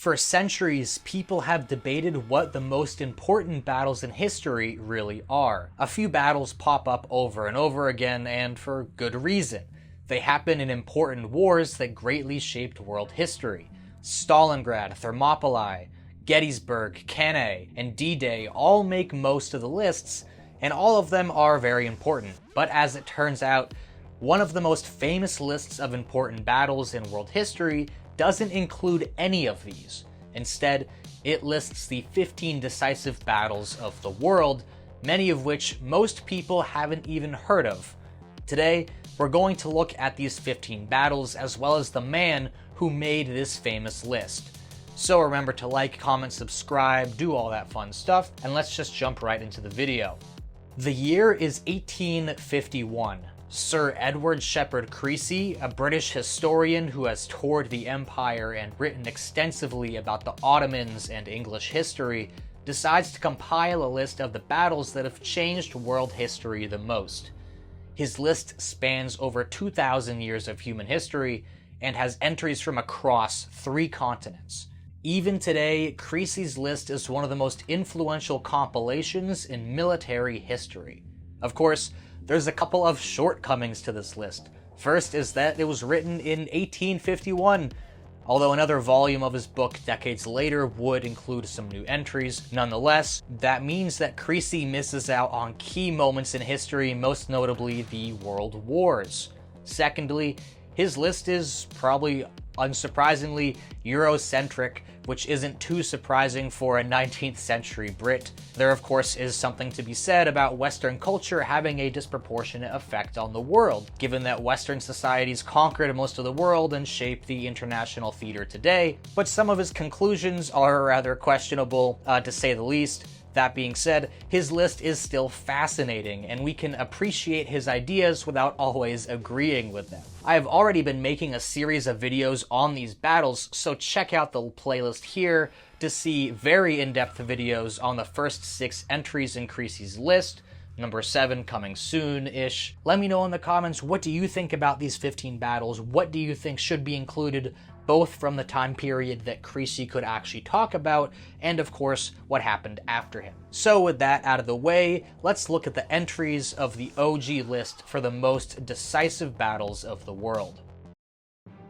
For centuries, people have debated what the most important battles in history really are. A few battles pop up over and over again, and for good reason. They happen in important wars that greatly shaped world history. Stalingrad, Thermopylae, Gettysburg, Cannae, and D-Day all make most of the lists, and all of them are very important. But as it turns out, one of the most famous lists of important battles in world history doesn't include any of these. Instead, it lists the 15 decisive battles of the world, many of which most people haven't even heard of. Today, we're going to look at these 15 battles as well as the man who made this famous list. So remember to like, comment, subscribe, do all that fun stuff, and let's just jump right into the video. The year is 1851. Sir Edward Shepherd Creasy, a British historian who has toured the empire and written extensively about the Ottomans and English history, decides to compile a list of the battles that have changed world history the most. His list spans over 2,000 years of human history and has entries from across 3 continents. Even today, Creasy's list is one of the most influential compilations in military history. Of course, there's a couple of shortcomings to this list. First is that it was written in 1851, although another volume of his book decades later would include some new entries. Nonetheless, that means that Creasy misses out on key moments in history, most notably the World Wars. Secondly, his list is probably, unsurprisingly, Eurocentric, which isn't too surprising for a 19th century Brit. There of course is something to be said about Western culture having a disproportionate effect on the world, given that Western societies conquered most of the world and shaped the international theater today, but some of his conclusions are rather questionable, to say the least. That being said, his list is still fascinating, and we can appreciate his ideas without always agreeing with them. I have already been making a series of videos on these battles, so check out the playlist here to see very in-depth videos on the first 6 entries in Creasy's list, number 7 coming soon-ish. Let me know in the comments, what do you think about these 15 battles? What do you think should be included, both from the time period that Creasy could actually talk about, and of course, what happened after him. So with that out of the way, let's look at the entries of the OG list for the most decisive battles of the world.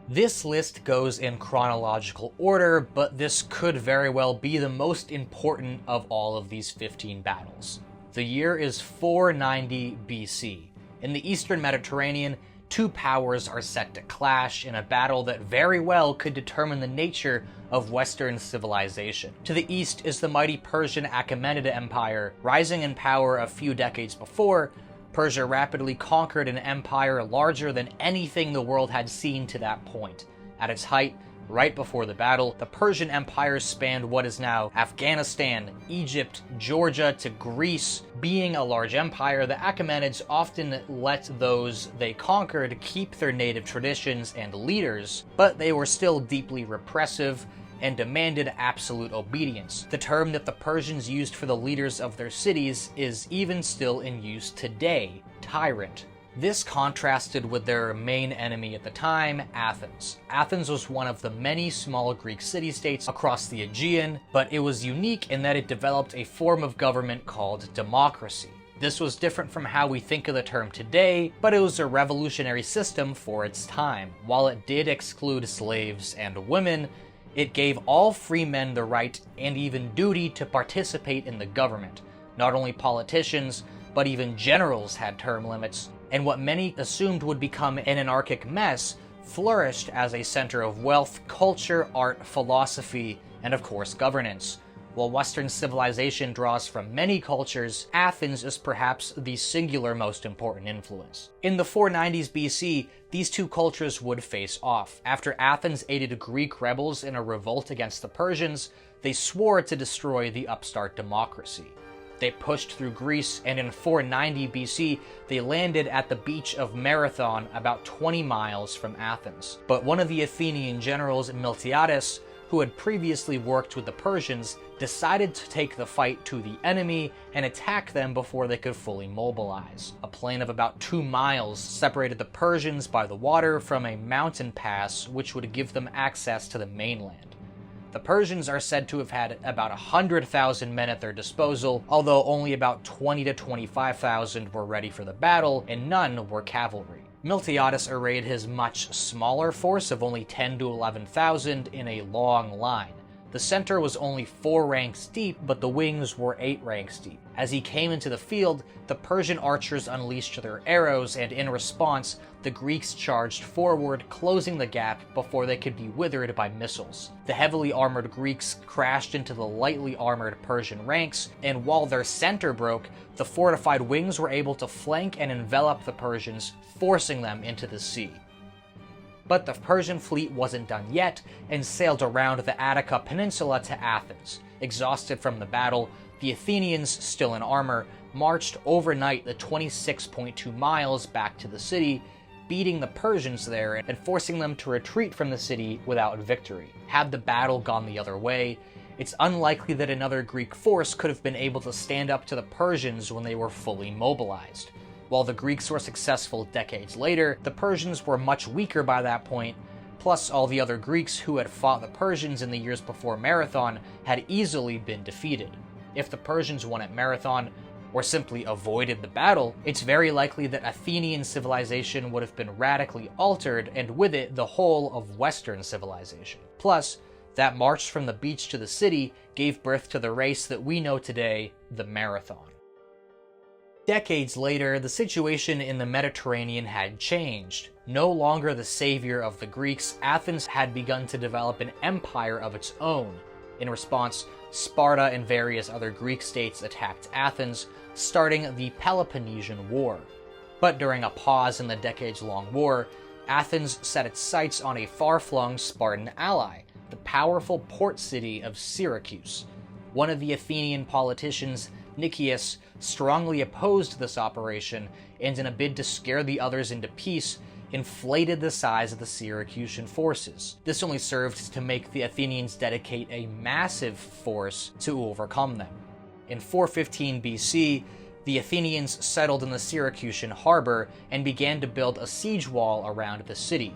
This list goes in chronological order, but this could very well be the most important of all of these 15 battles. The year is 490 BC. In the Eastern Mediterranean, 2 powers are set to clash in a battle that very well could determine the nature of Western civilization. To the east is the mighty Persian Achaemenid Empire. Rising in power a few decades before, Persia rapidly conquered an empire larger than anything the world had seen to that point. At its height, right before the battle, the Persian Empire spanned what is now Afghanistan, Egypt, Georgia to Greece. Being a large empire, the Achaemenids often let those they conquered keep their native traditions and leaders, but they were still deeply repressive and demanded absolute obedience. The term that the Persians used for the leaders of their cities is even still in use today, tyrant. This contrasted with their main enemy at the time, Athens. Athens was one of the many small Greek city-states across the Aegean, but it was unique in that it developed a form of government called democracy. This was different from how we think of the term today, but it was a revolutionary system for its time. While it did exclude slaves and women, it gave all free men the right and even duty to participate in the government. Not only politicians, but even generals had term limits, and what many assumed would become an anarchic mess flourished as a center of wealth, culture, art, philosophy, and of course governance. While Western civilization draws from many cultures, Athens is perhaps the singular most important influence. In the 490s BC, these two cultures would face off. After Athens aided Greek rebels in a revolt against the Persians, they swore to destroy the upstart democracy. They pushed through Greece, and in 490 BC, they landed at the beach of Marathon, about 20 miles from Athens. But one of the Athenian generals, Miltiades, who had previously worked with the Persians, decided to take the fight to the enemy and attack them before they could fully mobilize. A plain of about 2 miles separated the Persians by the water from a mountain pass which would give them access to the mainland. The Persians are said to have had about 100,000 men at their disposal, although only about 20 to 25,000 were ready for the battle, and none were cavalry. Miltiades arrayed his much smaller force of only 10 to 11,000 in a long line. The center was only 4 ranks deep, but the wings were 8 ranks deep. As he came into the field, the Persian archers unleashed their arrows, and in response, the Greeks charged forward, closing the gap before they could be withered by missiles. The heavily armored Greeks crashed into the lightly armored Persian ranks, and while their center broke, the fortified wings were able to flank and envelop the Persians, forcing them into the sea. But the Persian fleet wasn't done yet, and sailed around the Attica Peninsula to Athens. Exhausted from the battle, the Athenians, still in armor, marched overnight the 26.2 miles back to the city, beating the Persians there and forcing them to retreat from the city without victory. Had the battle gone the other way, it's unlikely that another Greek force could have been able to stand up to the Persians when they were fully mobilized. While the Greeks were successful decades later, the Persians were much weaker by that point, plus all the other Greeks who had fought the Persians in the years before Marathon had easily been defeated. If the Persians won at Marathon, or simply avoided the battle, it's very likely that Athenian civilization would have been radically altered, and with it, the whole of Western civilization. Plus, that march from the beach to the city gave birth to the race that we know today, the Marathon. Decades later, the situation in the Mediterranean had changed. No longer the savior of the Greeks, Athens had begun to develop an empire of its own. In response, Sparta and various other Greek states attacked Athens, starting the Peloponnesian War. But during a pause in the decades-long war, Athens set its sights on a far-flung Spartan ally, the powerful port city of Syracuse. One of the Athenian politicians, Nicias, strongly opposed this operation, and in a bid to scare the others into peace, inflated the size of the Syracusan forces. This only served to make the Athenians dedicate a massive force to overcome them. In 415 BC, the Athenians settled in the Syracusan harbor and began to build a siege wall around the city.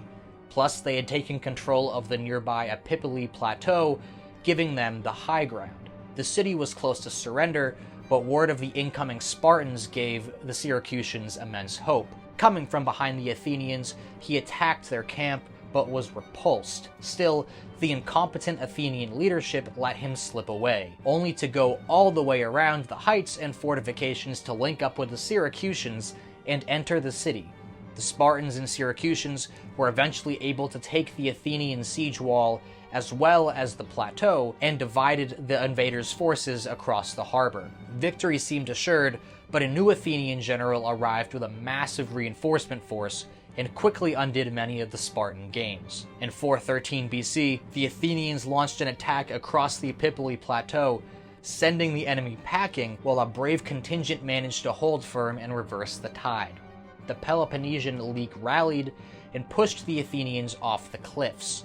Plus, they had taken control of the nearby Epipoli Plateau, giving them the high ground. The city was close to surrender, but word of the incoming Spartans gave the Syracusans immense hope. Coming from behind the Athenians, he attacked their camp, but was repulsed. Still, the incompetent Athenian leadership let him slip away, only to go all the way around the heights and fortifications to link up with the Syracusans and enter the city. The Spartans and Syracusans were eventually able to take the Athenian siege wall as well as the plateau, and divided the invaders' forces across the harbor. Victory seemed assured, but a new Athenian general arrived with a massive reinforcement force and quickly undid many of the Spartan gains. In 413 BC, the Athenians launched an attack across the Epipoli Plateau, sending the enemy packing, while a brave contingent managed to hold firm and reverse the tide. The Peloponnesian League rallied and pushed the Athenians off the cliffs.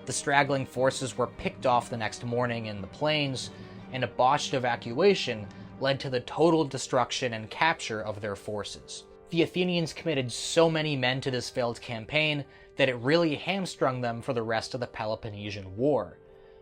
The straggling forces were picked off the next morning in the plains, and a botched evacuation led to the total destruction and capture of their forces. The Athenians committed so many men to this failed campaign that it really hamstrung them for the rest of the Peloponnesian War.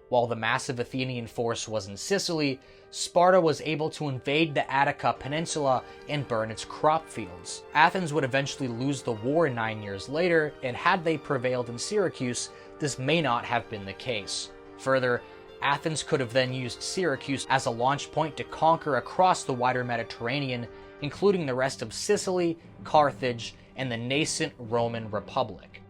While the massive Athenian force was in Sicily, Sparta was able to invade the Attica Peninsula and burn its crop fields. Athens would eventually lose the war 9 years later, and had they prevailed in Syracuse, this may not have been the case. Further, Athens could have then used Syracuse as a launch point to conquer across the wider Mediterranean, including the rest of Sicily, Carthage, and the nascent Roman Republic.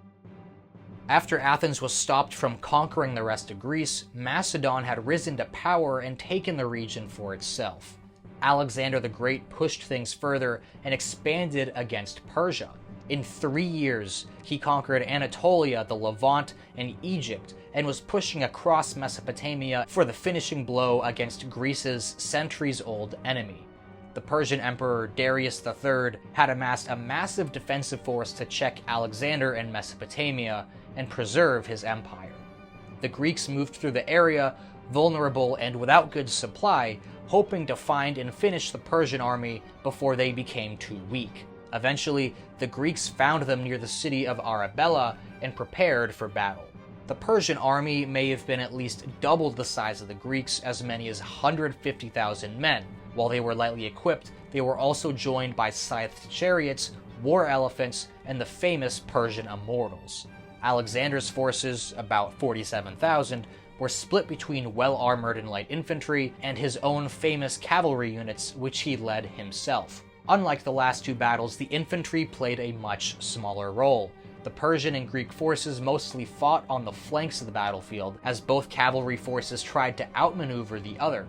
After Athens was stopped from conquering the rest of Greece, Macedon had risen to power and taken the region for itself. Alexander the Great pushed things further and expanded against Persia. In 3 years, he conquered Anatolia, the Levant, and Egypt, and was pushing across Mesopotamia for the finishing blow against Greece's centuries-old enemy. The Persian Emperor Darius III had amassed a massive defensive force to check Alexander in Mesopotamia and preserve his empire. The Greeks moved through the area, vulnerable and without good supply, hoping to find and finish the Persian army before they became too weak. Eventually, the Greeks found them near the city of Arabella and prepared for battle. The Persian army may have been at least double the size of the Greeks, as many as 150,000 men. While they were lightly equipped, they were also joined by scythed chariots, war elephants, and the famous Persian immortals. Alexander's forces, about 47,000, were split between well-armored and light infantry and his own famous cavalry units, which he led himself. Unlike the last two battles, the infantry played a much smaller role. The Persian and Greek forces mostly fought on the flanks of the battlefield, as both cavalry forces tried to outmaneuver the other.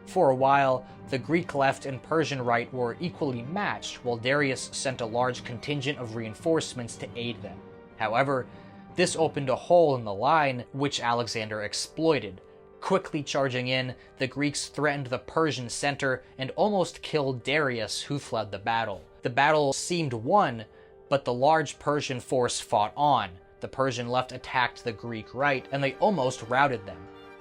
For a while, the Greek left and Persian right were equally matched, while Darius sent a large contingent of reinforcements to aid them. However, this opened a hole in the line, which Alexander exploited. Quickly charging in, the Greeks threatened the Persian center and almost killed Darius, who fled the battle. The battle seemed won, but the large Persian force fought on. The Persian left attacked the Greek right, and they almost routed them.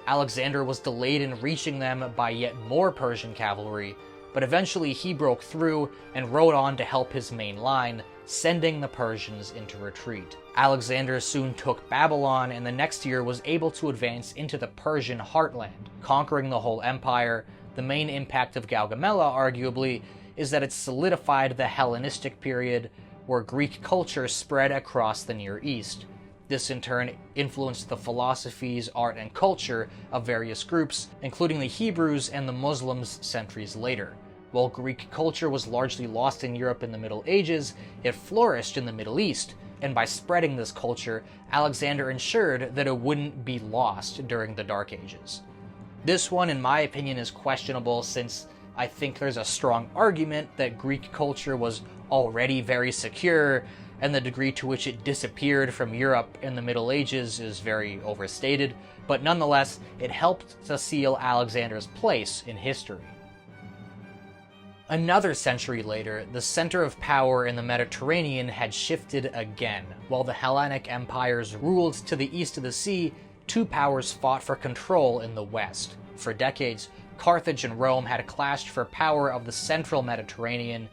Alexander was delayed in reaching them by yet more Persian cavalry, but eventually he broke through and rode on to help his main line, sending the Persians into retreat. Alexander soon took Babylon, and the next year was able to advance into the Persian heartland, conquering the whole empire. The main impact of Gaugamela, arguably, is that it solidified the Hellenistic period, where Greek culture spread across the Near East. This in turn influenced the philosophies, art, and culture of various groups, including the Hebrews and the Muslims centuries later. While Greek culture was largely lost in Europe in the Middle Ages, it flourished in the Middle East, and by spreading this culture, Alexander ensured that it wouldn't be lost during the Dark Ages. This one, in my opinion, is questionable, since I think there's a strong argument that Greek culture was already very secure, and the degree to which it disappeared from Europe in the Middle Ages is very overstated, but nonetheless, it helped to seal Alexander's place in history. Another century later, the center of power in the Mediterranean had shifted again. While the Hellenic empires ruled to the east of the sea, two powers fought for control in the west. For decades, Carthage and Rome had clashed for power of the central Mediterranean,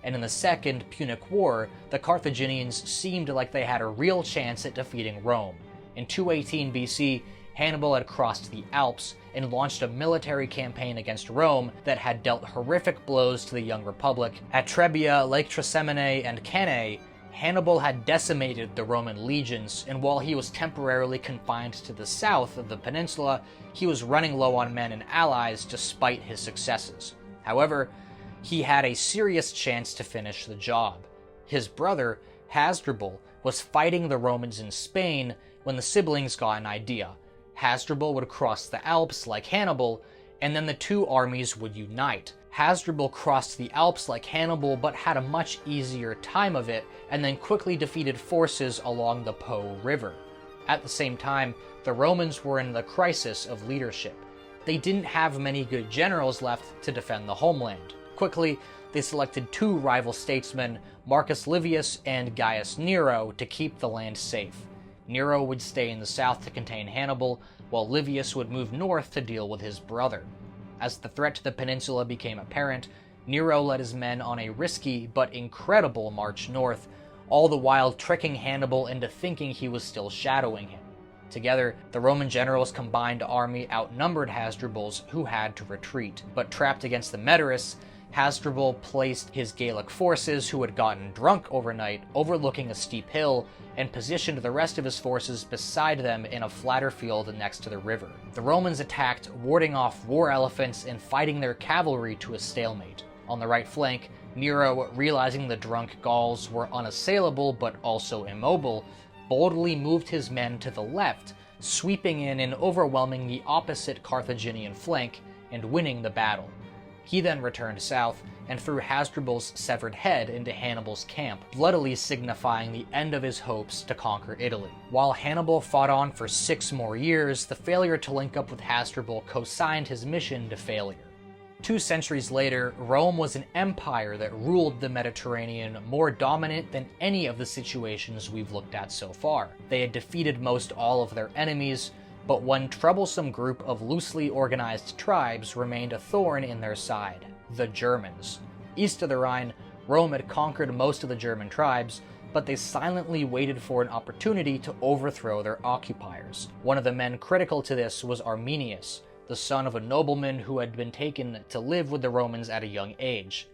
and in the Second Punic War, the Carthaginians seemed like they had a real chance at defeating Rome. In 218 BC, Hannibal had crossed the Alps and launched a military campaign against Rome that had dealt horrific blows to the young republic. At Trebia, Lake Trasimene, and Cannae, Hannibal had decimated the Roman legions, and while he was temporarily confined to the south of the peninsula, he was running low on men and allies despite his successes. However, he had a serious chance to finish the job. His brother, Hasdrubal, was fighting the Romans in Spain when the siblings got an idea. Hasdrubal would cross the Alps like Hannibal, and then the two armies would unite. Hasdrubal crossed the Alps like Hannibal, but had a much easier time of it, and then quickly defeated forces along the Po River. At the same time, the Romans were in the crisis of leadership. They didn't have many good generals left to defend the homeland. Quickly, they selected two rival statesmen, Marcus Livius and Gaius Nero, to keep the land safe. Nero would stay in the south to contain Hannibal, while Livius would move north to deal with his brother. As the threat to the peninsula became apparent, Nero led his men on a risky but incredible march north, all the while tricking Hannibal into thinking he was still shadowing him. Together, the Roman generals' combined army outnumbered Hasdrubal's, who had to retreat. But trapped against the Metaurus, Hasdrubal placed his Gallic forces, who had gotten drunk overnight, overlooking a steep hill, and positioned the rest of his forces beside them in a flatter field next to the river. The Romans attacked, warding off war elephants and fighting their cavalry to a stalemate. On the right flank, Nero, realizing the drunk Gauls were unassailable but also immobile, boldly moved his men to the left, sweeping in and overwhelming the opposite Carthaginian flank and winning the battle. He then returned south and threw Hasdrubal's severed head into Hannibal's camp, bloodily signifying the end of his hopes to conquer Italy. While Hannibal fought on for 6 more years, the failure to link up with Hasdrubal co-signed his mission to failure. 2 centuries later, Rome was an empire that ruled the Mediterranean, more dominant than any of the situations we've looked at so far. They had defeated most all of their enemies, but one troublesome group of loosely organized tribes remained a thorn in their side: the Germans. East of the Rhine, Rome had conquered most of the German tribes, but they silently waited for an opportunity to overthrow their occupiers. One of the men critical to this was Arminius, the son of a nobleman who had been taken to live with the Romans at a young age.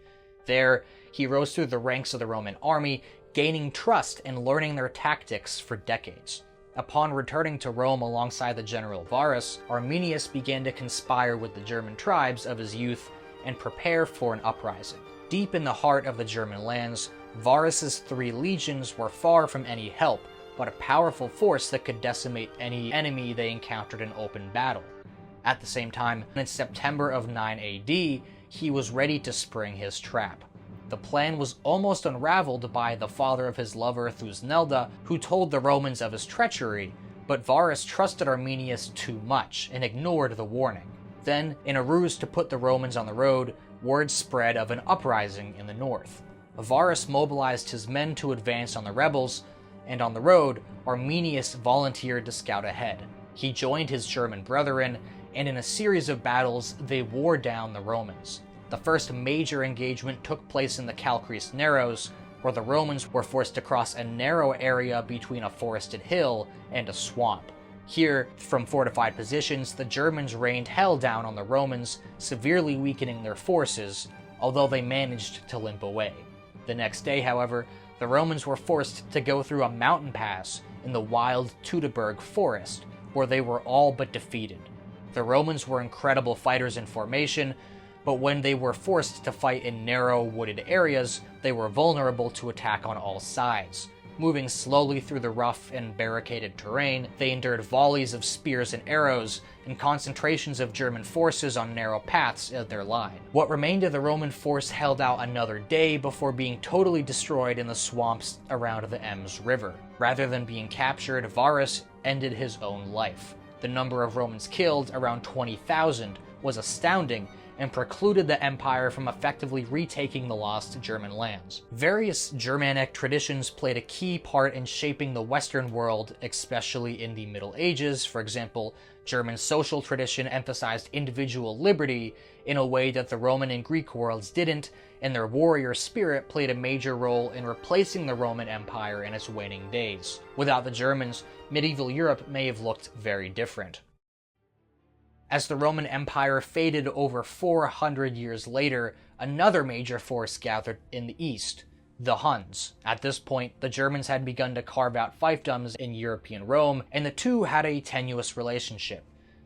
There, he rose through the ranks of the Roman army, gaining trust and learning their tactics for decades. Upon returning to Rome alongside the general Varus, Arminius began to conspire with the German tribes of his youth and prepare for an uprising. Deep in the heart of the German lands, Varus's 3 legions were far from any help, but a powerful force that could decimate any enemy they encountered in open battle. At the same time, in September of 9 AD, he was ready to spring his trap. The plan was almost unraveled by the father of his lover Thusnelda, who told the Romans of his treachery, but Varus trusted Arminius too much and ignored the warning. Then, in a ruse to put the Romans on the road, word spread of an uprising in the north. Varus mobilized his men to advance on the rebels, and on the road, Arminius volunteered to scout ahead. He joined his German brethren, and in a series of battles, they wore down the Romans. The first major engagement took place in the Calcareous Narrows, where the Romans were forced to cross a narrow area between a forested hill and a swamp. Here, from fortified positions, the Germans rained hell down on the Romans, severely weakening their forces, although they managed to limp away. The next day, however, the Romans were forced to go through a mountain pass in the wild Teutoburg forest, where they were all but defeated. The Romans were incredible fighters in formation, but when they were forced to fight in narrow, wooded areas, they were vulnerable to attack on all sides. Moving slowly through the rough and barricaded terrain, they endured volleys of spears and arrows, and concentrations of German forces on narrow paths at their line. What remained of the Roman force held out another day before being totally destroyed in the swamps around the Ems River. Rather than being captured, Varus ended his own life. The number of Romans killed, around 20,000, was astounding, and precluded the empire from effectively retaking the lost German lands. Various Germanic traditions played a key part in shaping the Western world, especially in the Middle Ages. For example, German social tradition emphasized individual liberty in a way that the Roman and Greek worlds didn't, and their warrior spirit played a major role in replacing the Roman Empire in its waning days. Without the Germans, medieval Europe may have looked very different. As the Roman Empire faded over 400 years later, another major force gathered in the east, the Huns. At this point, the Germans had begun to carve out fiefdoms in European Rome, and the two had a tenuous relationship.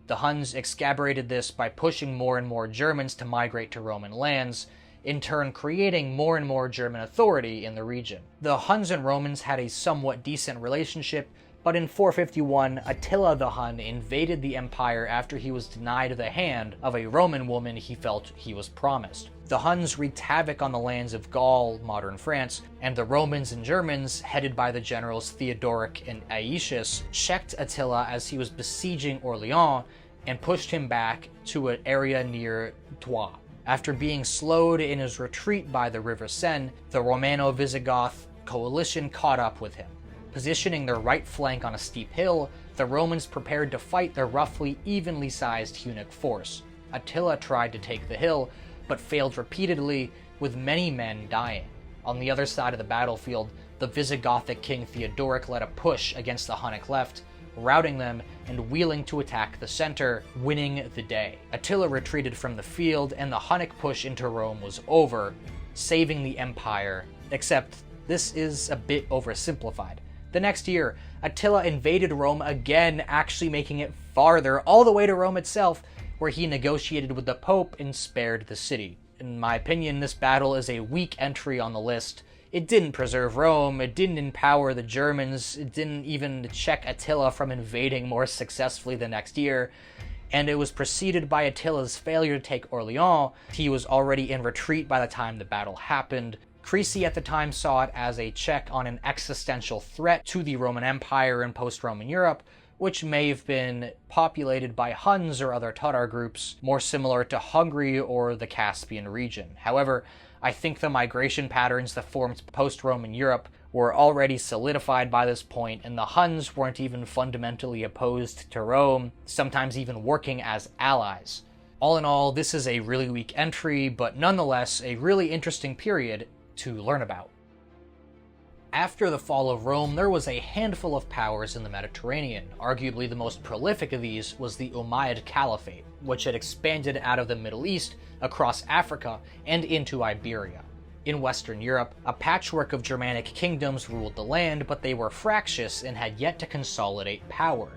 The Huns exacerbated this by pushing more and more Germans to migrate to Roman lands, in turn creating more and more German authority in the region. The Huns and Romans had a somewhat decent relationship, but in 451, Attila the Hun invaded the empire after he was denied the hand of a Roman woman he felt he was promised. The Huns wreaked havoc on the lands of Gaul, modern France, and the Romans and Germans, headed by the generals Theodoric and Aetius, checked Attila as he was besieging Orleans and pushed him back to an area near Troyes. After being slowed in his retreat by the River Seine, the Romano-Visigoth coalition caught up with him. Positioning their right flank on a steep hill, the Romans prepared to fight their roughly evenly sized Hunnic force. Attila tried to take the hill, but failed repeatedly, with many men dying. On the other side of the battlefield, the Visigothic king Theodoric led a push against the Hunnic left, routing them and wheeling to attack the center, winning the day. Attila retreated from the field, and the Hunnic push into Rome was over, saving the empire, except this is a bit oversimplified. The next year, Attila invaded Rome again, actually making it farther, all the way to Rome itself, where he negotiated with the Pope and spared the city. In my opinion, this battle is a weak entry on the list. It didn't preserve Rome, it didn't empower the Germans, it didn't even check Attila from invading more successfully the next year, and it was preceded by Attila's failure to take Orleans. He was already in retreat by the time the battle happened. Creasy at the time saw it as a check on an existential threat to the Roman Empire and post-Roman Europe, which may have been populated by Huns or other Tatar groups, more similar to Hungary or the Caspian region. However, I think the migration patterns that formed post-Roman Europe were already solidified by this point, and the Huns weren't even fundamentally opposed to Rome, sometimes even working as allies. All in all, this is a really weak entry, but nonetheless a really interesting period to learn about. After the fall of Rome, there was a handful of powers in the Mediterranean. Arguably the most prolific of these was the Umayyad Caliphate, which had expanded out of the Middle East, across Africa, and into Iberia. In Western Europe, a patchwork of Germanic kingdoms ruled the land, but they were fractious and had yet to consolidate power.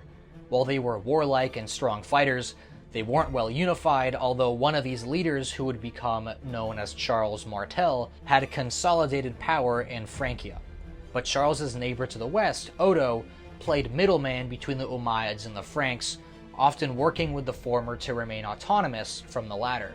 While they were warlike and strong fighters, they weren't well unified, although one of these leaders, who would become known as Charles Martel, had consolidated power in Francia. But Charles's neighbor to the west, Odo, played middleman between the Umayyads and the Franks, often working with the former to remain autonomous from the latter.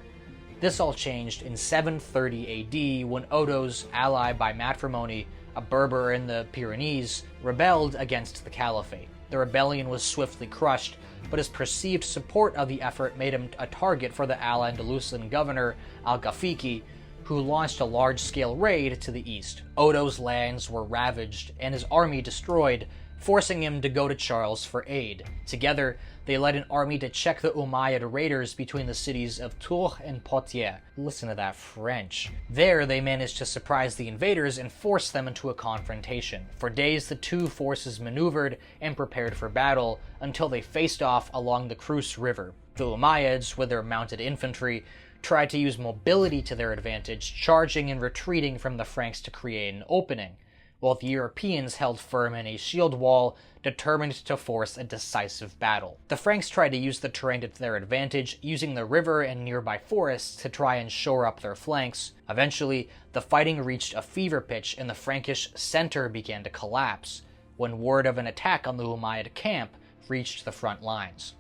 This all changed in 730 AD when Odo's ally by matrimony, a Berber in the Pyrenees, rebelled against the Caliphate. The rebellion was swiftly crushed, but his perceived support of the effort made him a target for the Al-Andalusian governor Al-Ghafiqi, who launched a large-scale raid to the east. Odo's lands were ravaged and his army destroyed, forcing him to go to Charles for aid. Together, they led an army to check the Umayyad raiders between the cities of Tours and Poitiers. Listen to that French. There, they managed to surprise the invaders and force them into a confrontation. For days, the two forces maneuvered and prepared for battle until they faced off along the Creuse River. The Umayyads, with their mounted infantry, tried to use mobility to their advantage, charging and retreating from the Franks to create an opening, while the Europeans held firm in a shield wall, determined to force a decisive battle. The Franks tried to use the terrain to their advantage, using the river and nearby forests to try and shore up their flanks. Eventually, the fighting reached a fever pitch and the Frankish center began to collapse, when word of an attack on the Umayyad camp reached the front lines.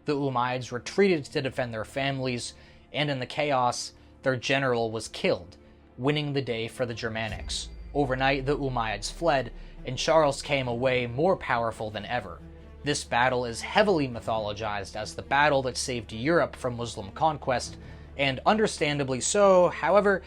The Umayyads retreated to defend their families, and in the chaos, their general was killed, winning the day for the Germanics. Overnight, the Umayyads fled, and Charles came away more powerful than ever. This battle is heavily mythologized as the battle that saved Europe from Muslim conquest, and understandably so. However,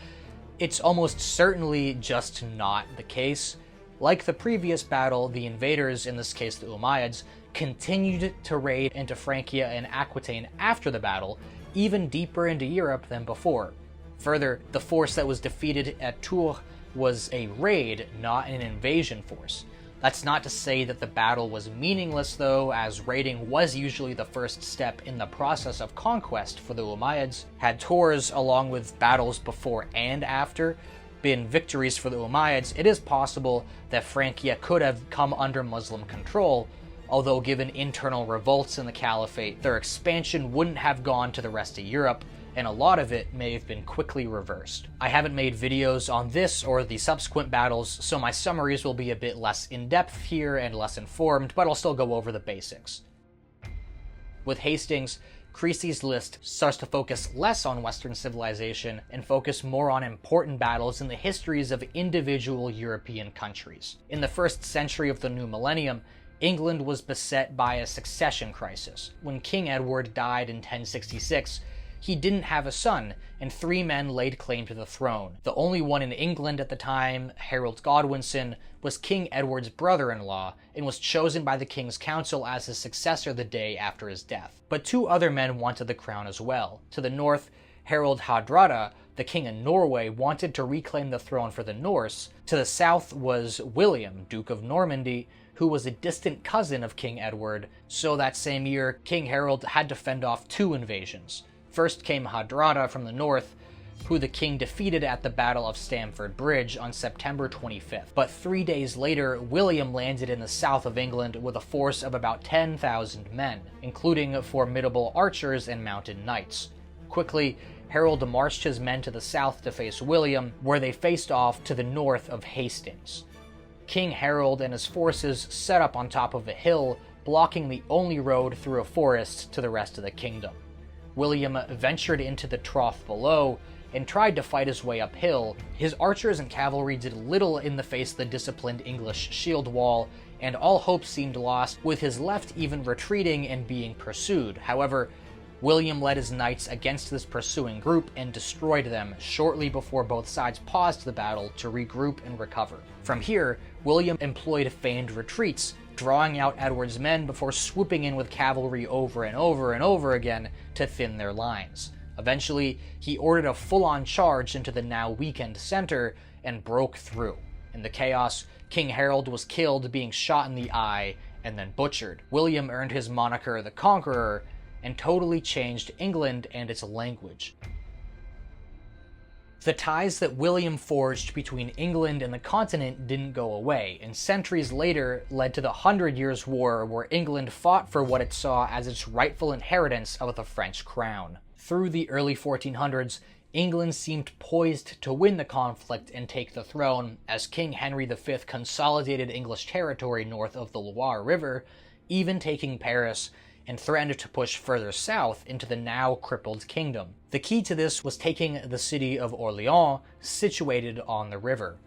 it's almost certainly just not the case. Like the previous battle, the invaders, in this case the Umayyads, continued to raid into Francia and Aquitaine after the battle, even deeper into Europe than before. Further, the force that was defeated at Tours was a raid, not an invasion force. That's not to say that the battle was meaningless though, as raiding was usually the first step in the process of conquest for the Umayyads. Had Tours, along with battles before and after, been victories for the Umayyads, it is possible that Francia could have come under Muslim control, although given internal revolts in the Caliphate, their expansion wouldn't have gone to the rest of Europe, and a lot of it may have been quickly reversed. I haven't made videos on this or the subsequent battles, so my summaries will be a bit less in-depth here and less informed, but I'll still go over the basics. With Hastings, Creasy's list starts to focus less on Western civilization and focus more on important battles in the histories of individual European countries. In the first century of the new millennium, England was beset by a succession crisis. When King Edward died in 1066, he didn't have a son, and 3 men laid claim to the throne. The only one in England at the time, Harold Godwinson, was King Edward's brother-in-law, and was chosen by the King's Council as his successor the day after his death. But 2 other men wanted the crown as well. To the north, Harald Hardrada, the king of Norway, wanted to reclaim the throne for the Norse. To the south was William, Duke of Normandy, who was a distant cousin of King Edward, so that same year, King Harold had to fend off 2 invasions. First came Hardrada from the north, who the king defeated at the Battle of Stamford Bridge on September 25th. But 3 days later, William landed in the south of England with a force of about 10,000 men, including formidable archers and mounted knights. Quickly, Harold marched his men to the south to face William, where they faced off to the north of Hastings. King Harold and his forces set up on top of a hill, blocking the only road through a forest to the rest of the kingdom. William ventured into the trough below and tried to fight his way uphill. His archers and cavalry did little in the face of the disciplined English shield wall, and all hope seemed lost, with his left even retreating and being pursued. However, William led his knights against this pursuing group and destroyed them shortly before both sides paused the battle to regroup and recover. From here, William employed feigned retreats, drawing out Edward's men before swooping in with cavalry over and over and over again to thin their lines. Eventually, he ordered a full-on charge into the now weakened center and broke through. In the chaos, King Harold was killed, being shot in the eye, and then butchered. William earned his moniker the Conqueror, and totally changed England and its language. The ties that William forged between England and the continent didn't go away, and centuries later led to the 100 Years' War, where England fought for what it saw as its rightful inheritance of the French crown. Through the early 1400s, England seemed poised to win the conflict and take the throne, as King Henry V consolidated English territory north of the Loire River, even taking Paris, and threatened to push further south into the now crippled kingdom. The key to this was taking the city of Orleans, situated on the river.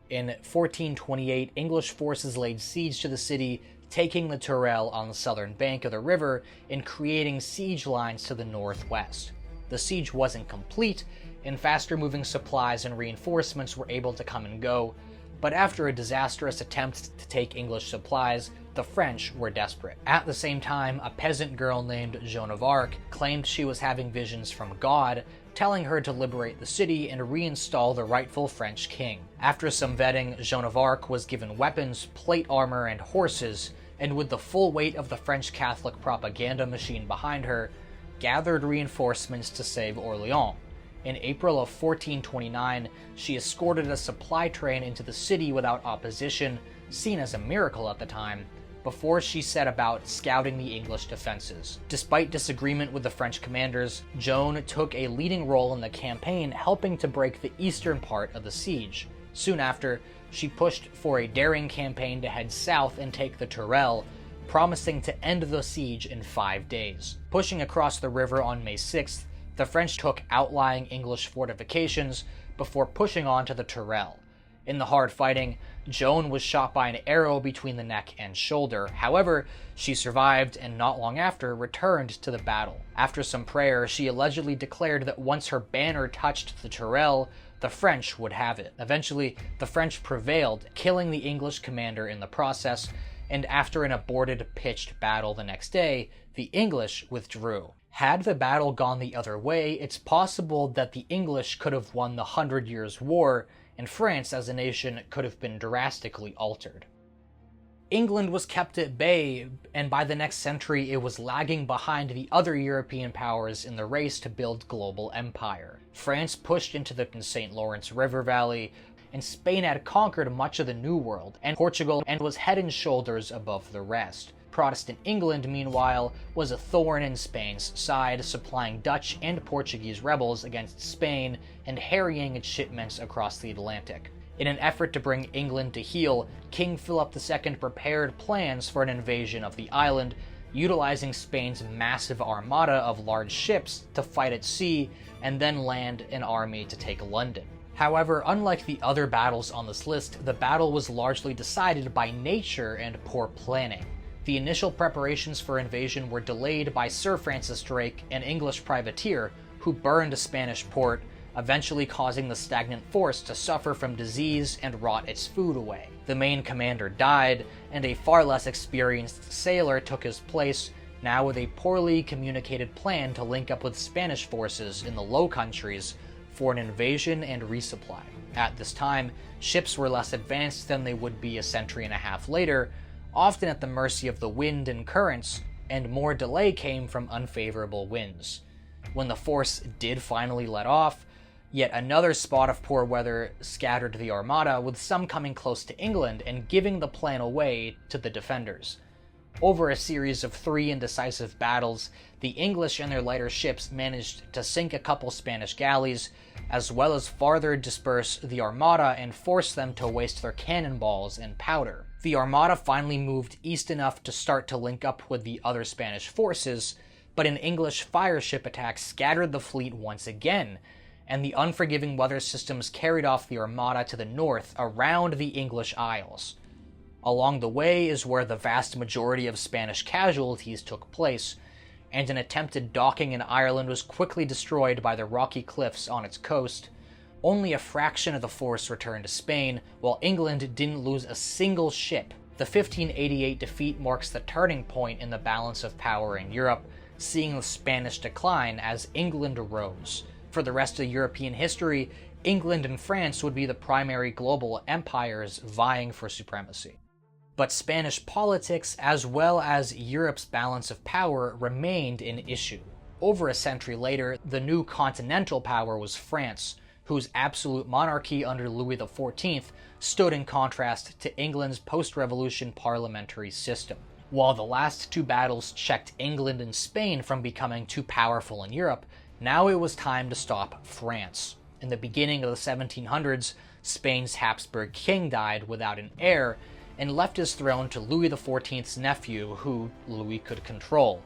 In 1428, English forces laid siege to the city, taking the Tourelle on the southern bank of the river and creating siege lines to the northwest. The siege wasn't complete, and faster-moving supplies and reinforcements were able to come and go, but after a disastrous attempt to take English supplies, the French were desperate. At the same time, a peasant girl named Joan of Arc claimed she was having visions from God, telling her to liberate the city and reinstall the rightful French king. After some vetting, Joan of Arc was given weapons, plate armor, and horses, and with the full weight of the French Catholic propaganda machine behind her, gathered reinforcements to save Orleans. In April of 1429, she escorted a supply train into the city without opposition, seen as a miracle at the time, before she set about scouting the English defenses. Despite disagreement with the French commanders, Joan took a leading role in the campaign, helping to break the eastern part of the siege. Soon after, she pushed for a daring campaign to head south and take the Tourelle, promising to end the siege in 5 days. Pushing across the river on May 6th, the French took outlying English fortifications before pushing on to the Tourelle. In the hard fighting, Joan was shot by an arrow between the neck and shoulder. However, she survived and not long after returned to the battle. After some prayer, she allegedly declared that once her banner touched the Tourelle, the French would have it. Eventually, the French prevailed, killing the English commander in the process, and after an aborted pitched battle the next day, the English withdrew. Had the battle gone the other way, it's possible that the English could have won the 100 Years' War, and France as a nation could have been drastically altered. England was kept at bay, and by the next century it was lagging behind the other European powers in the race to build global empire. France pushed into the St. Lawrence River Valley, and Spain had conquered much of the New World, and Portugal and was head and shoulders above the rest. Protestant England, meanwhile, was a thorn in Spain's side, supplying Dutch and Portuguese rebels against Spain and harrying its shipments across the Atlantic. In an effort to bring England to heel, King Philip II prepared plans for an invasion of the island, utilizing Spain's massive armada of large ships to fight at sea and then land an army to take London. However, unlike the other battles on this list, the battle was largely decided by nature and poor planning. The initial preparations for invasion were delayed by Sir Francis Drake, an English privateer, who burned a Spanish port, eventually causing the stagnant force to suffer from disease and rot its food away. The main commander died, and a far less experienced sailor took his place, now with a poorly communicated plan to link up with Spanish forces in the Low Countries for an invasion and resupply. At this time, ships were less advanced than they would be a century and a half later, often at the mercy of the wind and currents, and more delay came from unfavorable winds. When the force did finally let off, yet another spot of poor weather scattered the Armada, with some coming close to England and giving the plan away to the defenders. Over a series of 3 indecisive battles, the English and their lighter ships managed to sink a couple Spanish galleys, as well as farther disperse the Armada and force them to waste their cannonballs and powder. The Armada finally moved east enough to start to link up with the other Spanish forces, but an English fire ship attack scattered the fleet once again, and the unforgiving weather systems carried off the Armada to the north around the English Isles. Along the way is where the vast majority of Spanish casualties took place, and an attempted docking in Ireland was quickly destroyed by the rocky cliffs on its coast. Only a fraction of the force returned to Spain, while England didn't lose a single ship. The 1588 defeat marks the turning point in the balance of power in Europe, seeing the Spanish decline as England rose. For the rest of European history, England and France would be the primary global empires vying for supremacy. But Spanish politics, as well as Europe's balance of power, remained an issue. Over a century later, the new continental power was France, whose absolute monarchy under Louis XIV stood in contrast to England's post-revolution parliamentary system. While the last two battles checked England and Spain from becoming too powerful in Europe, now it was time to stop France. In the beginning of the 1700s, Spain's Habsburg king died without an heir, and left his throne to Louis XIV's nephew, who Louis could control.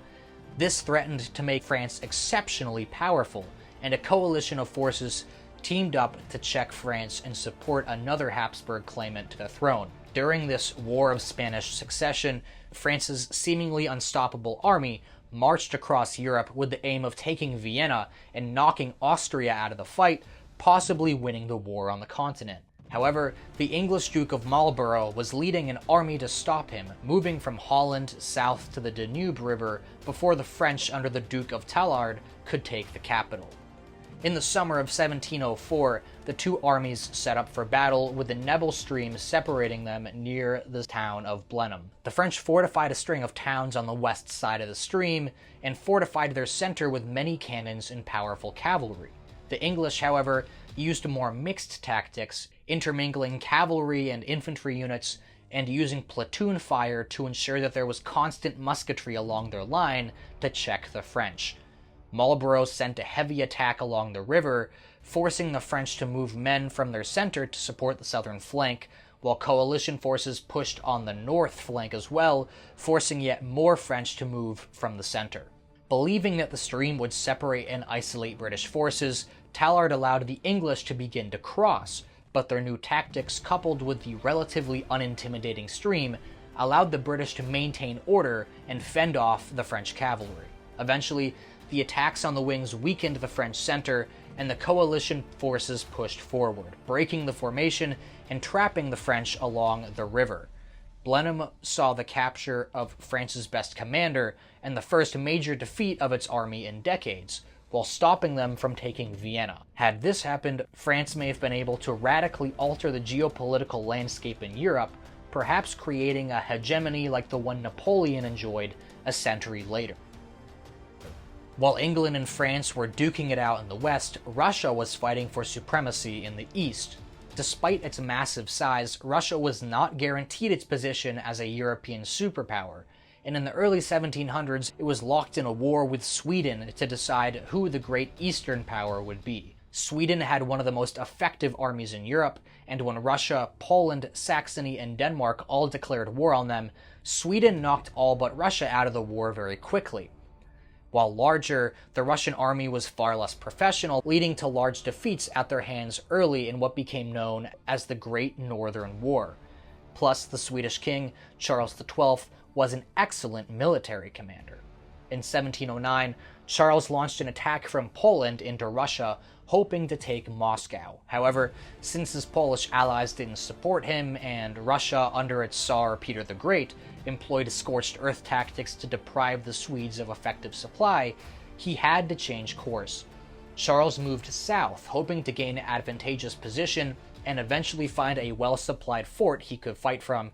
This threatened to make France exceptionally powerful, and a coalition of forces teamed up to check France and support another Habsburg claimant to the throne. During this War of Spanish Succession, France's seemingly unstoppable army marched across Europe with the aim of taking Vienna and knocking Austria out of the fight, possibly winning the war on the continent. However, the English Duke of Marlborough was leading an army to stop him, moving from Holland south to the Danube River before the French under the Duke of Tallard could take the capital. In the summer of 1704, the two armies set up for battle with the Nebel stream separating them near the town of Blenheim. The French fortified a string of towns on the west side of the stream and fortified their center with many cannons and powerful cavalry. The English, however, used more mixed tactics, intermingling cavalry and infantry units and using platoon fire to ensure that there was constant musketry along their line to check the French. Marlborough sent a heavy attack along the river, forcing the French to move men from their center to support the southern flank, while coalition forces pushed on the north flank as well, forcing yet more French to move from the center. Believing that the stream would separate and isolate British forces, Tallard allowed the English to begin to cross, but their new tactics, coupled with the relatively unintimidating stream, allowed the British to maintain order and fend off the French cavalry. Eventually, the attacks on the wings weakened the French center, and the coalition forces pushed forward, breaking the formation and trapping the French along the river. Blenheim saw the capture of France's best commander and the first major defeat of its army in decades, while stopping them from taking Vienna. Had this happened, France may have been able to radically alter the geopolitical landscape in Europe, perhaps creating a hegemony like the one Napoleon enjoyed a century later. While England and France were duking it out in the west, Russia was fighting for supremacy in the east. Despite its massive size, Russia was not guaranteed its position as a European superpower, and in the early 1700s it was locked in a war with Sweden to decide who the great Eastern power would be. Sweden had one of the most effective armies in Europe, and when Russia, Poland, Saxony, and Denmark all declared war on them, Sweden knocked all but Russia out of the war very quickly. While larger, the Russian army was far less professional, leading to large defeats at their hands early in what became known as the Great Northern War. Plus, the Swedish king, Charles XII, was an excellent military commander. In 1709, Charles launched an attack from Poland into Russia, hoping to take Moscow. However, since his Polish allies didn't support him, and Russia, under its Tsar Peter the Great, employed scorched earth tactics to deprive the Swedes of effective supply, he had to change course. Charles moved south, hoping to gain an advantageous position and eventually find a well-supplied fort he could fight from,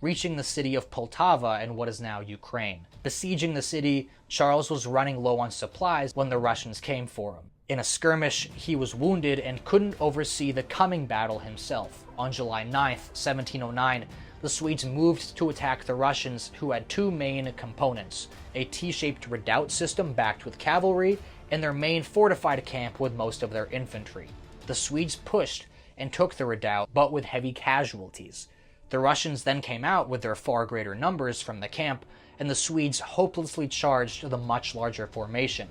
reaching the city of Poltava in what is now Ukraine. Besieging the city, Charles was running low on supplies when the Russians came for him. In a skirmish, he was wounded and couldn't oversee the coming battle himself. On July 9th, 1709, the Swedes moved to attack the Russians, who had two main components: a T-shaped redoubt system backed with cavalry, and their main fortified camp with most of their infantry. The Swedes pushed and took the redoubt, but with heavy casualties. The Russians then came out with their far greater numbers from the camp, and the Swedes hopelessly charged the much larger formation.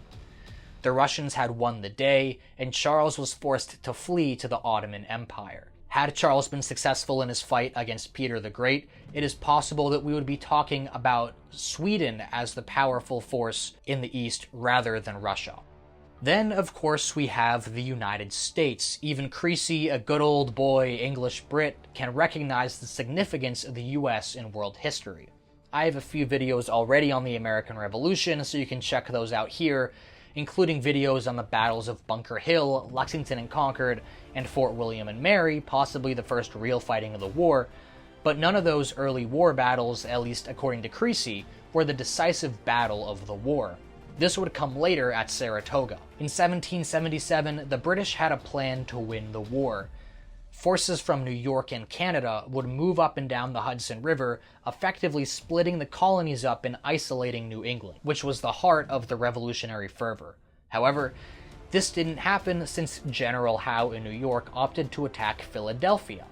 The Russians had won the day, and Charles was forced to flee to the Ottoman Empire. Had Charles been successful in his fight against Peter the Great, it is possible that we would be talking about Sweden as the powerful force in the East rather than Russia. Then, of course, we have the United States. Even Creasy, a good old boy English Brit, can recognize the significance of the US in world history. I have a few videos already on the American Revolution, so you can check those out here, including videos on the battles of Bunker Hill, Lexington and Concord, and Fort William and Mary, possibly the first real fighting of the war, but none of those early war battles, at least according to Creasy, were the decisive battle of the war. This would come later at Saratoga. In 1777, the British had a plan to win the war. Forces from New York and Canada would move up and down the Hudson River, effectively splitting the colonies up and isolating New England, which was the heart of the revolutionary fervor. However, this didn't happen since General Howe in New York opted to attack Philadelphia,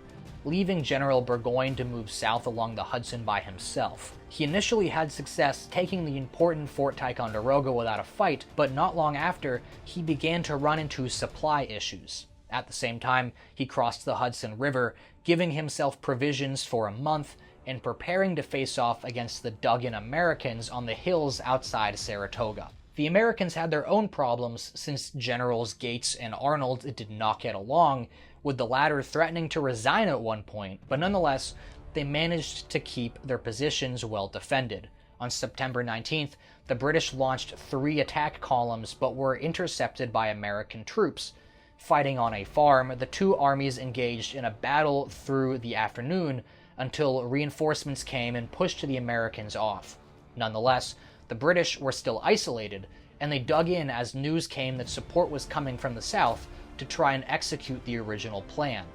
leaving General Burgoyne to move south along the Hudson by himself. He initially had success taking the important Fort Ticonderoga without a fight, but not long after, he began to run into supply issues. At the same time, he crossed the Hudson River, giving himself provisions for a month and preparing to face off against the dug-in Americans on the hills outside Saratoga. The Americans had their own problems since Generals Gates and Arnold did not get along, with the latter threatening to resign at one point, but nonetheless, they managed to keep their positions well defended. On September 19th, the British launched 3 attack columns but were intercepted by American troops. Fighting on a farm, the two armies engaged in a battle through the afternoon until reinforcements came and pushed the Americans off. Nonetheless, the British were still isolated, and they dug in as news came that support was coming from the south to try and execute the original plan.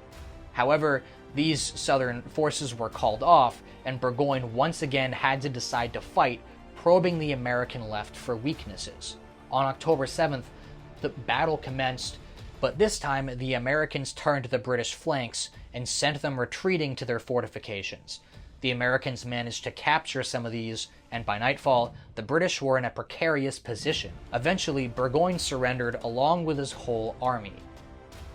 However, these southern forces were called off, and Burgoyne once again had to decide to fight, probing the American left for weaknesses. On October 7th, the battle commenced, but this time the Americans turned the British flanks and sent them retreating to their fortifications. The Americans managed to capture some of these, and by nightfall, the British were in a precarious position. Eventually, Burgoyne surrendered along with his whole army.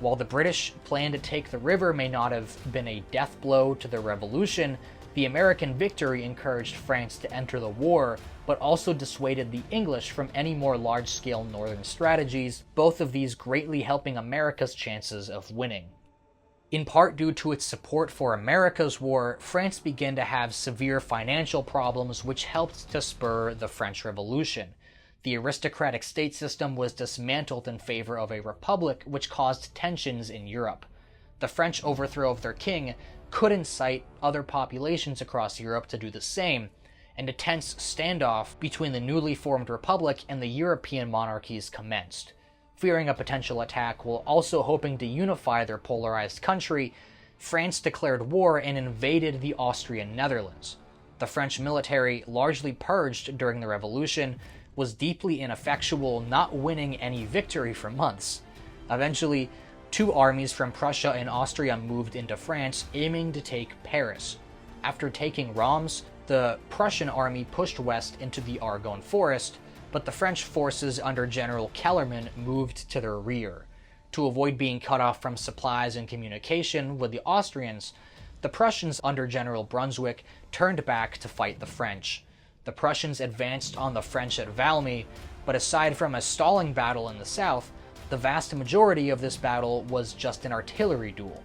While the British plan to take the river may not have been a death blow to the revolution, the American victory encouraged France to enter the war, but also dissuaded the English from any more large-scale northern strategies, both of these greatly helping America's chances of winning. In part due to its support for America's war, France began to have severe financial problems which helped to spur the French Revolution. The aristocratic state system was dismantled in favor of a republic, which caused tensions in Europe. The French overthrow of their king could incite other populations across Europe to do the same, and a tense standoff between the newly formed republic and the European monarchies commenced. Fearing a potential attack while also hoping to unify their polarized country, France declared war and invaded the Austrian Netherlands. The French military, largely purged during the Revolution, was deeply ineffectual, not winning any victory for months. Eventually, 2 armies from Prussia and Austria moved into France, aiming to take Paris. After taking Reims, the Prussian army pushed west into the Argonne Forest, but the French forces under General Kellerman moved to their rear. To avoid being cut off from supplies and communication with the Austrians, the Prussians under General Brunswick turned back to fight the French. The Prussians advanced on the French at Valmy, but aside from a stalling battle in the south, the vast majority of this battle was just an artillery duel.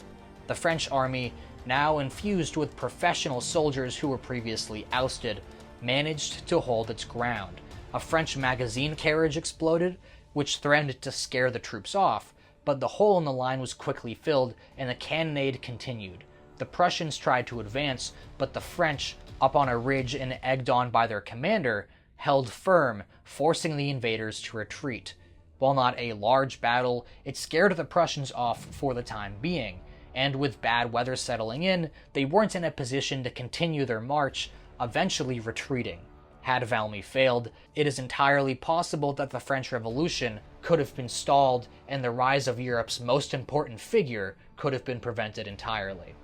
The French army, now infused with professional soldiers who were previously ousted, managed to hold its ground. A French magazine carriage exploded, which threatened to scare the troops off, but the hole in the line was quickly filled and the cannonade continued. The Prussians tried to advance, but the French, up on a ridge and egged on by their commander, held firm, forcing the invaders to retreat. While not a large battle, it scared the Prussians off for the time being, and with bad weather settling in, they weren't in a position to continue their march, eventually retreating. Had Valmy failed, it is entirely possible that the French Revolution could have been stalled and the rise of Europe's most important figure could have been prevented entirely.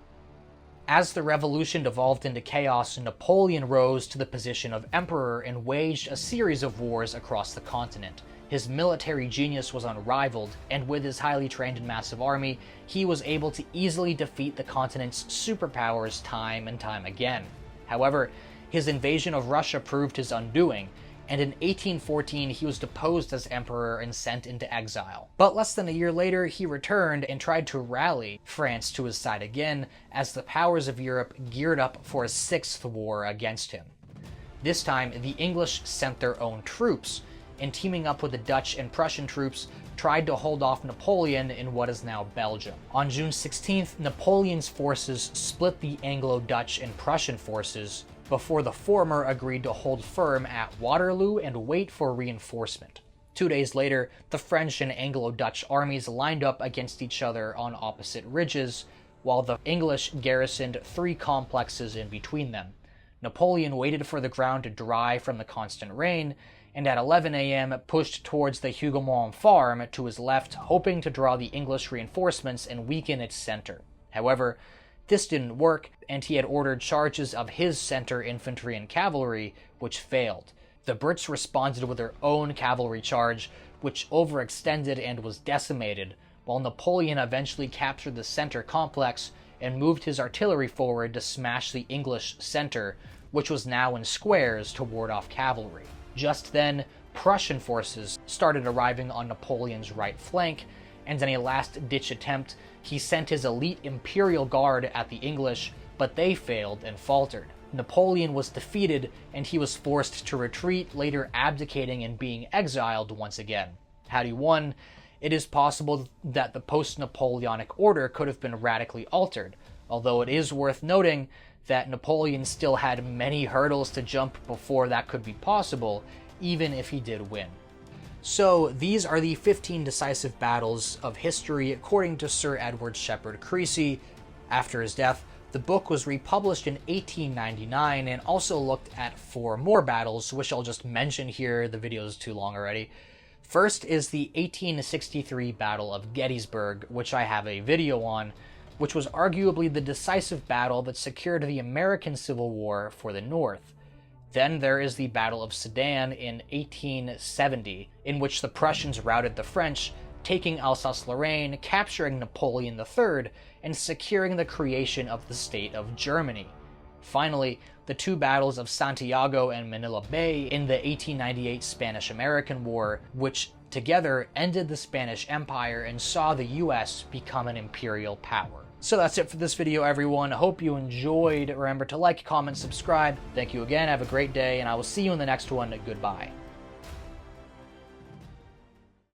As the revolution devolved into chaos, Napoleon rose to the position of emperor and waged a series of wars across the continent. His military genius was unrivaled, and with his highly trained and massive army, he was able to easily defeat the continent's superpowers time and time again. However, his invasion of Russia proved his undoing, and in 1814 he was deposed as emperor and sent into exile. But less than a year later, he returned and tried to rally France to his side again as the powers of Europe geared up for a 6th war against him. This time, the English sent their own troops, and teaming up with the Dutch and Prussian troops, tried to hold off Napoleon in what is now Belgium. On June 16th, Napoleon's forces split the Anglo-Dutch and Prussian forces before the former agreed to hold firm at Waterloo and wait for reinforcement. 2 days later, the French and Anglo-Dutch armies lined up against each other on opposite ridges, while the English garrisoned 3 complexes in between them. Napoleon waited for the ground to dry from the constant rain, and at 11 a.m. pushed towards the Gaugamela farm to his left, hoping to draw the English reinforcements and weaken its center. However, this didn't work, and he had ordered charges of his center infantry and cavalry, which failed. The Brits responded with their own cavalry charge, which overextended and was decimated, while Napoleon eventually captured the center complex and moved his artillery forward to smash the English center, which was now in squares to ward off cavalry. Just then, Prussian forces started arriving on Napoleon's right flank, and in a last-ditch attempt, he sent his elite Imperial Guard at the English, but they failed and faltered. Napoleon was defeated, and he was forced to retreat, later abdicating and being exiled once again. Had he won, it is possible that the post-Napoleonic order could have been radically altered, although it is worth noting that Napoleon still had many hurdles to jump before that could be possible, even if he did win. So these are the 15 decisive battles of history according to Sir Edward Shepherd Creasy. After his death, the book was republished in 1899 and also looked at 4 more battles, which I'll just mention here, the video is too long already. First is the 1863 Battle of Gettysburg, which I have a video on, which was arguably the decisive battle that secured the American Civil War for the North. Then there is the Battle of Sedan in 1870, in which the Prussians routed the French, taking Alsace-Lorraine, capturing Napoleon III, and securing the creation of the State of Germany. Finally, the 2 battles of Santiago and Manila Bay in the 1898 Spanish-American War, which together ended the Spanish Empire and saw the US become an imperial power. So that's it for this video, everyone. I hope you enjoyed. Remember to like, comment, subscribe. Thank you again. Have a great day, and I will see you in the next one. Goodbye.